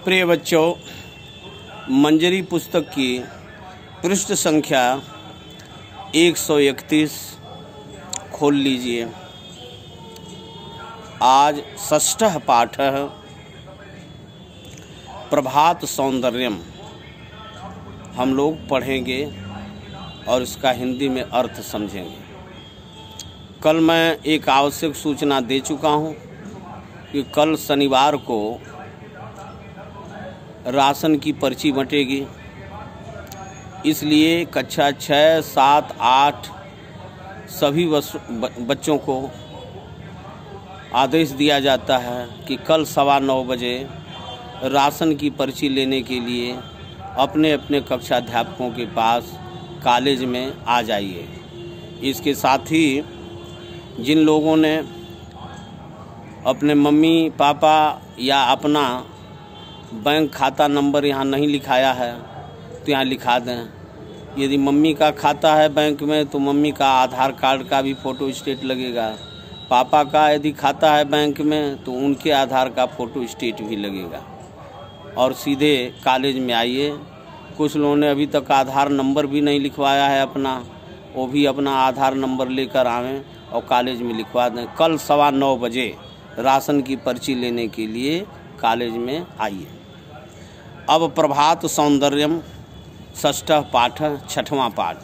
प्रिय बच्चों, मंजरी पुस्तक की पृष्ठ संख्या 131 खोल लीजिए। आज षष्ठः पाठः प्रभात सौंदर्यम हम लोग पढ़ेंगे और इसका हिंदी में अर्थ समझेंगे। कल मैं एक आवश्यक सूचना दे चुका हूँ कि कल शनिवार को राशन की पर्ची बंटेगी, इसलिए कक्षा 6, 7, 8 सभी बच्चों को आदेश दिया जाता है कि कल 9:15 बजे राशन की पर्ची लेने के लिए अपने अपने कक्षाध्यापकों के पास कॉलेज में आ जाइए। इसके साथ ही जिन लोगों ने अपने मम्मी पापा या अपना बैंक खाता नंबर यहाँ नहीं लिखाया है तो यहाँ लिखा दें। यदि मम्मी का खाता है बैंक में तो मम्मी का आधार कार्ड का भी फ़ोटो स्टेट लगेगा। पापा का यदि खाता है बैंक में तो उनके आधार का फ़ोटो स्टेट भी लगेगा। और सीधे कॉलेज में आइए। कुछ लोगों ने अभी तक आधार नंबर भी नहीं लिखवाया है अपना, वो भी अपना आधार नंबर लेकर आवें और कॉलेज में लिखवा दें। कल 9:15 बजे राशन की पर्ची लेने के लिए कॉलेज में आइए। अब प्रभात सौंदर्यम षष्ठः पाठः छठवां पाठ।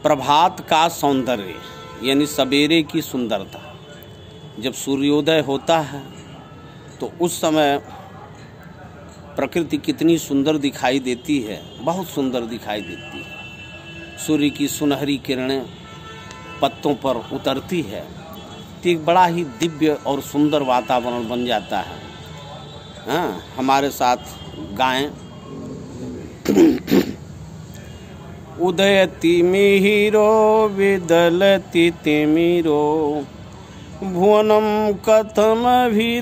प्रभात का सौंदर्य यानी सवेरे की सुंदरता। जब सूर्योदय होता है तो उस समय प्रकृति कितनी सुंदर दिखाई देती है, बहुत सुंदर दिखाई देती है। सूर्य की सुनहरी किरणें पत्तों पर उतरती है तो एक बड़ा ही दिव्य और सुंदर वातावरण बन जाता है। हाँ, हमारे साथ गाएं। उदयति मिहिरो विदलति तिमिरो भुवनं कथमभिरामं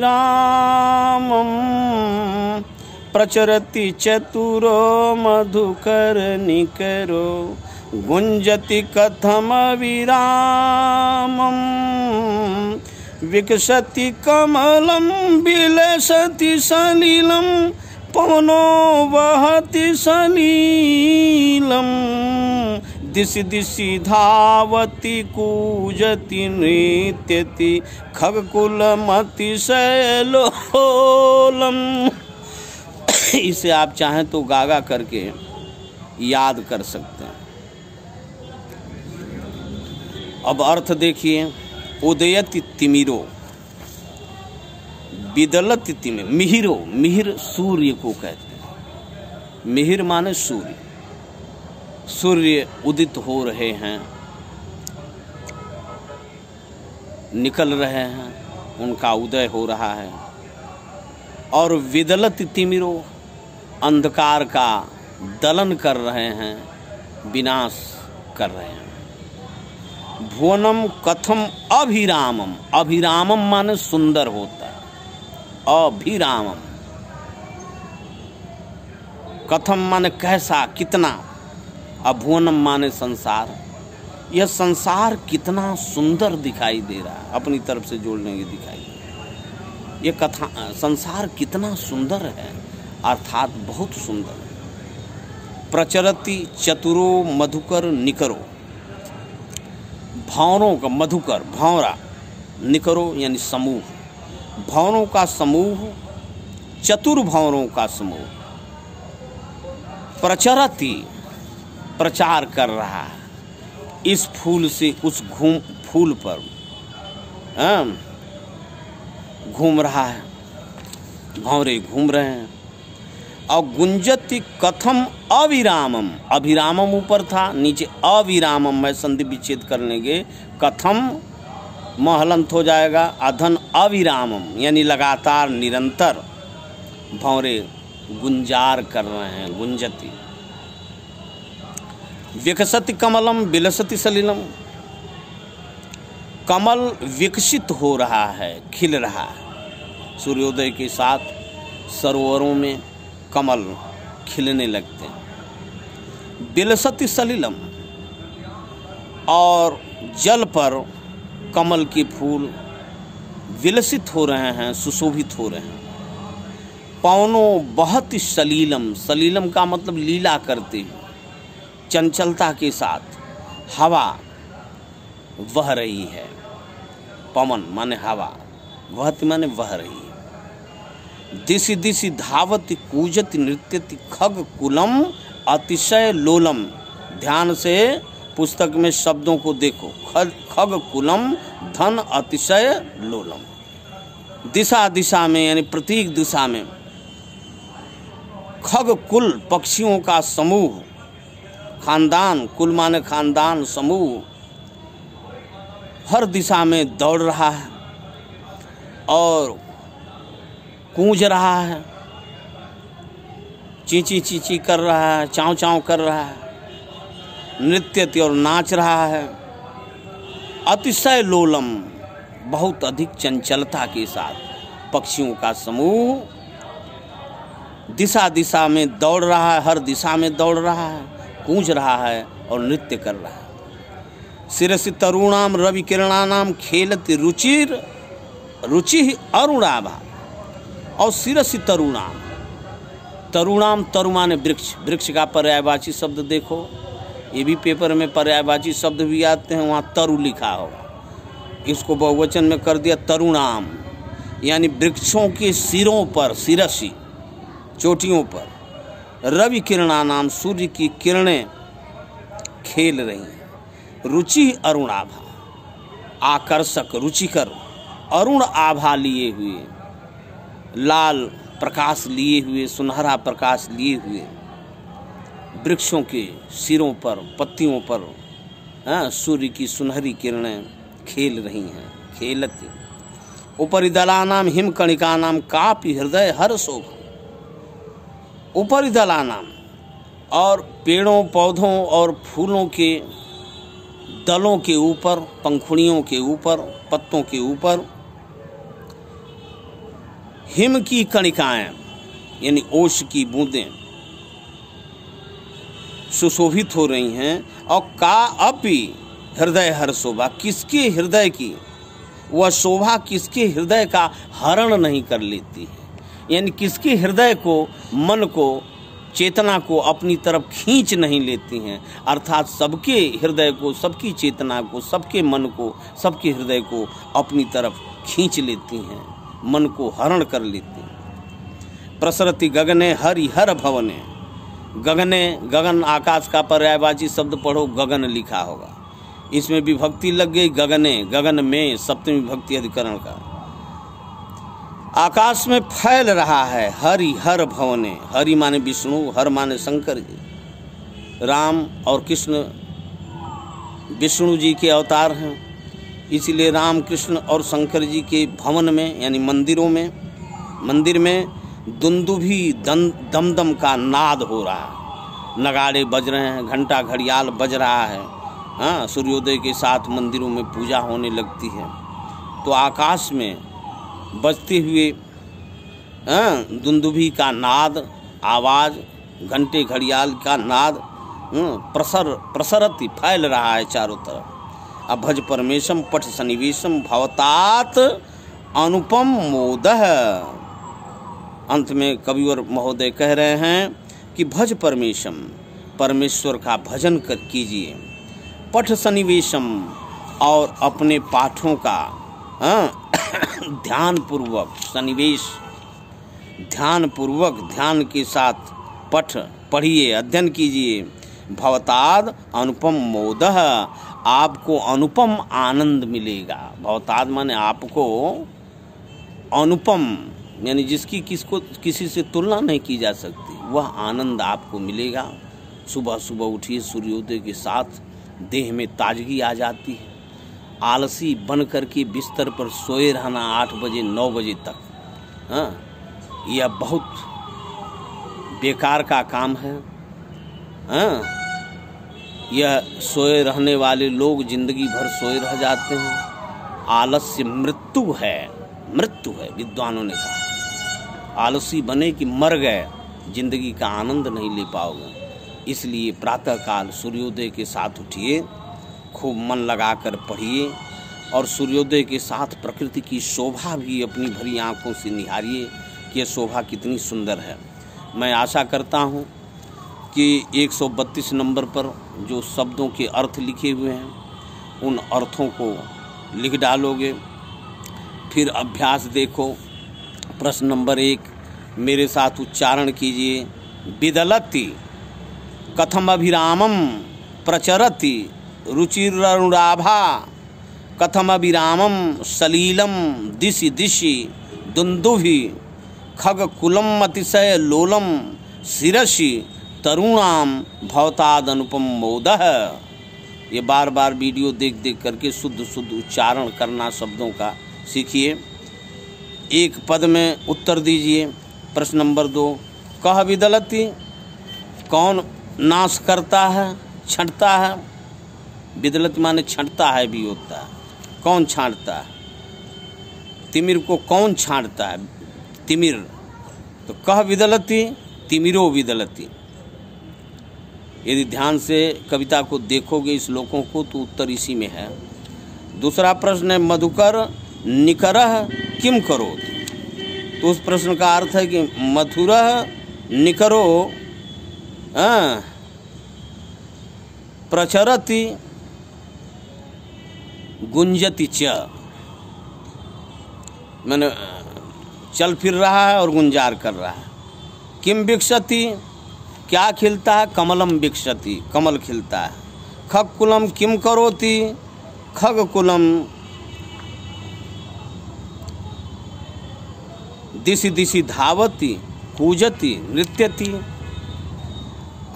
प्रचरति चतुरो मधुकर निकरो गुंजति कथमभिरामं विकसति कमलं विलसति सलिलं पवनो वहति सलीलं दिशि दिशि धावति कूजति नृत्यति खगकुलमतिशैलोलम्। इसे आप चाहें तो गागा करके याद कर सकते हैं। अब अर्थ देखिए। उदयति तिमिरो विदलति तिमिर। मिहिरो, मिहिर सूर्य को कहते हैं। मिहिर माने सूर्य। सूर्य उदित हो रहे हैं, निकल रहे हैं, उनका उदय हो रहा है। और विदलति तिमिरो अंधकार का दलन कर रहे हैं, विनाश कर रहे हैं। भुवनम कथम अभिरामम। अभिरामम माने सुंदर होता है। अभिरामम कथम माने कैसा, कितना। अभुवनम माने संसार। यह संसार कितना सुंदर दिखाई दे रहा है, अपनी तरफ से जोड़ने की दिखाई दे रहा है। यह कथा संसार कितना सुंदर है, अर्थात बहुत सुंदर। प्रचरति चतुरो मधुकर निकरो। भंवरों का मधुकर, भंवरा, निकरो यानी समूह। भंवरों का समूह, चतुर भंवरों का समूह। प्रचरति प्रचार कर रहा है, इस फूल से उस फूल पर घूम रहा है, भंवरे घूम रहे हैं। और गुंजति कथम अविरामम। अभिरामम ऊपर था, नीचे अविरामम में संधि विच्छेद कर लेंगे। कथम महलंत हो जाएगा, अधन अविरामम यानी लगातार निरंतर भंवरे गुंजार कर रहे हैं। गुंजति। विकसति कमलम विलसति सलिलम। कमल विकसित हो रहा है, खिल रहा है। सूर्योदय के साथ सरोवरों में कमल खिलने लगते हैं। विलसति सलिलम। और जल पर कमल के फूल विलसित हो रहे हैं, सुशोभित हो रहे हैं। पवनो बहुत ही सलीलम, सलीलम का मतलब लीला करते हुए, चंचलता के साथ हवा वह रही है। पवन माने हवा, वहति माने वह रही है। दिशि दिशि धावति कूजति नृत्यति खग कुलम अतिशय लोलम। ध्यान से पुस्तक में शब्दों को देखो। खग कुलम धन अतिशय लोलम। दिशा दिशा में यानी प्रत्येक दिशा में खग कुल पक्षियों का समूह, खानदान, कुल माने खानदान, समूह हर दिशा में दौड़ रहा है और कूंज रहा है, चींची चींची कर रहा है, चाँव चाँव कर रहा है, नृत्य और नाच रहा है। अतिशय लोलम, बहुत अधिक चंचलता के साथ पक्षियों का समूह दिशा दिशा में दौड़ रहा है, हर दिशा में दौड़ रहा है, कूंज रहा है और नृत्य कर रहा है। शिरसि तरुणाम रवि किरणानाम खेलति रुचिर रुचि अरुणाभा। और शिरसि तरुणाम, तरुणाम तरु माने वृक्ष, वृक्ष का पर्यायवाची शब्द देखो, ये भी पेपर में पर्यायवाची शब्द भी आते हैं, वहाँ तरु लिखा होगा, इसको बहुवचन में कर दिया तरुणाम, यानी वृक्षों के सिरों पर, शिरसि चोटियों पर, रवि किरणानाम सूर्य की किरणें खेल रही हैं। रुचि अरुणाभा, आकर्षक, रुचिकर, अरुण आभा लिए हुए, लाल प्रकाश लिए हुए, सुनहरा प्रकाश लिए हुए वृक्षों के सिरों पर, पत्तियों पर सूर्य की सुनहरी किरणें खेल रही हैं। खेलत उपरि दलानाम हिम कणिकानाम कापि हृदय हर शोभा। उपरि दलानाम, और पेड़ों पौधों और फूलों के दलों के ऊपर, पंखुड़ियों के ऊपर, पत्तों के ऊपर हिम की कणिकाएं यानी ओश की बूंदें सुशोभित हो रही हैं। और का अपि हृदय हर शोभा, किसके हृदय की वह शोभा किसके हृदय का हरण नहीं कर लेती है, यानी किसके हृदय को, मन को, चेतना को अपनी तरफ खींच नहीं लेती हैं। अर्थात सबके हृदय को, सबकी चेतना को, सबके मन को, सबके हृदय को अपनी तरफ खींच लेती हैं, मन को हरण कर लेती हैं। प्रसरति गगने हरिहर भवने। गगने, गगन आकाश का पर्यायवाची शब्द पढ़ो, गगन लिखा होगा, इसमें विभक्ति लग गई गगने, गगन में, सप्तमी विभक्ति अधिकरण का। आकाश में फैल रहा है हरि हर भवने। हरि माने विष्णु, हर माने शंकर जी। राम और कृष्ण विष्णु जी के अवतार हैं, इसलिए राम, कृष्ण और शंकर जी के भवन में यानी मंदिरों में, मंदिर में दुंदुभी दमदम का नाद हो रहा है, नगाड़े बज रहे हैं, घंटा घड़ियाल बज रहा है। हाँ, सूर्योदय के साथ मंदिरों में पूजा होने लगती है, तो आकाश में बजते हुए दुंदुभी का नाद, आवाज़, घंटे घड़ियाल का नाद प्रसरति, फैल रहा है चारों तरफ। अभज परमेशम पठ सन्निवेशम भवतात अनुपम मोदह। अंत में कविवर महोदय कह रहे हैं कि भज परमेशम, परमेश्वर का भजन कीजिए, पठ सन्निवेशम, और अपने पाठों का ध्यान पूर्वक, सन्निवेश ध्यान पूर्वक, ध्यान के साथ पढ़िए, अध्ययन कीजिए। भवताद अनुपम मोदह, आपको अनुपम आनंद मिलेगा। भवताद माने आपको, अनुपम यानी जिसकी किसी से तुलना नहीं की जा सकती, वह आनंद आपको मिलेगा। सुबह सुबह उठिए, सूर्योदय के साथ देह में ताजगी आ जाती है। आलसी बन करके बिस्तर पर सोए रहना 8 बजे 9 बजे तक, यह बहुत बेकार का काम है। यह सोए रहने वाले लोग जिंदगी भर सोए रह जाते हैं। आलस्य मृत्यु है, मृत्यु है, विद्वानों ने कहा। आलसी बने कि मर गए, जिंदगी का आनंद नहीं ले पाओगे। इसलिए प्रातःकाल सूर्योदय के साथ उठिए, खूब मन लगाकर पढ़िए, और सूर्योदय के साथ प्रकृति की शोभा भी अपनी भरी आंखों से निहारिए। कि ये शोभा कितनी सुंदर है। मैं आशा करता हूँ कि 132 नंबर पर जो शब्दों के अर्थ लिखे हुए हैं उन अर्थों को लिख डालोगे। फिर अभ्यास देखो। प्रश्न नंबर 1 मेरे साथ उच्चारण कीजिए। विदलति कथम अभिरामम प्रचरति रुचिरनुराभा कथम अभिरामम सलीलम दिशि दिशि दुंदुभि खगकुलम अतिशय लोलम शिरसि तरुणाम भवताद अनुपम मोदः। ये बार बार वीडियो देख देख करके शुद्ध शुद्ध उच्चारण करना शब्दों का सीखिए। एक पद में उत्तर दीजिए। प्रश्न नंबर 2 कह विदलति, कौन नाश करता है, छंटता है। विदलति माने छंटता है भी होता है। कौन छांटता है? तिमिर को कौन छांटता है? तिमिर। तो कह विदलति तिमिरो विदलति। यदि ध्यान से कविता को देखोगे, इस श्लोकों को, तो उत्तर इसी में है। दूसरा प्रश्न है मधुकर निकरः किम करोति। तो उस प्रश्न का अर्थ है कि मधुरः निकरो प्रचरति गुंजति च। मैंने चल फिर रहा है और गुंजार कर रहा है। किम विकसति, क्या खिलता है? कमलम विकसति, कमल खिलता है। खगकुलम किम करोति, खगकुलम दिशि दिशि धावति कूजति नृत्यति।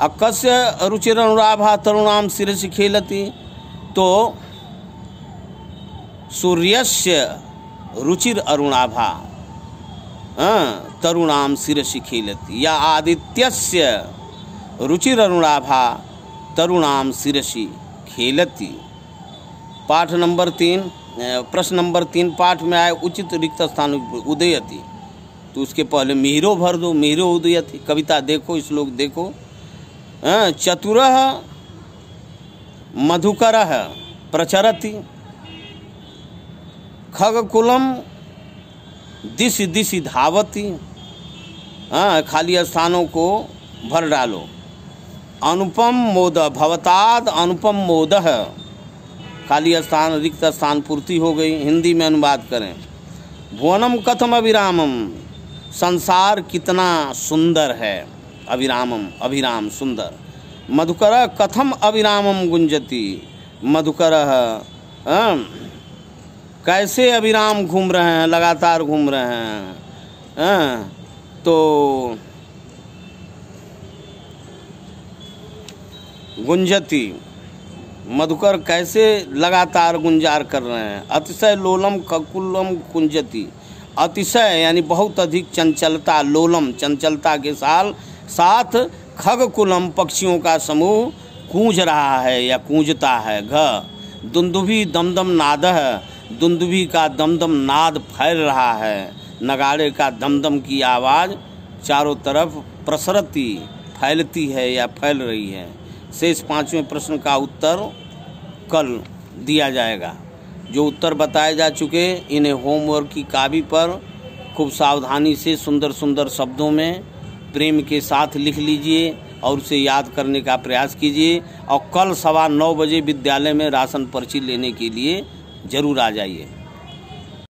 अकस्य रुचिरनुराभा तरुणाम शिरसि खेलति। तो सूर्यस्य रुचिर अरुणाभा तरुणाम शिरसि खेलति, या आदित्यस्य रुचिर अरुणाभा तरुणाम शिरसि खेलति। पाठ नंबर 3 प्रश्न नंबर 3 पाठ में आए उचित रिक्त स्थान उदयति। तो उसके पहले मिहिरो भर दो। मिहिरो उदयति। कविता देखो, श्लोक देखो। चतुरः मधुकरः प्रचरति खगकुलम दिशि दिशि धावति। खाली स्थानों को भर डालो। अनुपम मोद भवताद अनुपम मोदः। खाली स्थान रिक्त स्थान पूर्ति हो गई। हिंदी में अनुवाद करें। भुवनम कथम अभिरामम, संसार कितना सुंदर है। अभिरामम अभिराम सुंदर। मधुकर कथम अभिरामम गुंजति, मधुकर कैसे अभिराम घूम रहे हैं, लगातार घूम रहे हैं। तो गुंजति, मधुकर कैसे लगातार गुंजार कर रहे हैं। अतिशय लोलम खगकुलम कुंजति, अतिशय यानी बहुत अधिक चंचलता, लोलम चंचलता के साथ खगकुलम पक्षियों का समूह कूंज रहा है या कूंजता है। घ दुंदुभि दमदम नादः, दुंदुभि का दमदम नाद फैल रहा है। नगाड़े का दमदम की आवाज़ चारों तरफ प्रसरती, फैलती है या फैल रही है। शेष 5वें प्रश्न का उत्तर कल दिया जाएगा। जो उत्तर बताए जा चुके इन्हें होमवर्क की कॉपी पर खूब सावधानी से सुंदर सुंदर शब्दों में प्रेम के साथ लिख लीजिए और उसे याद करने का प्रयास कीजिए। और कल 9:15 बजे विद्यालय में राशन पर्ची लेने के लिए जरूर आ जाइए।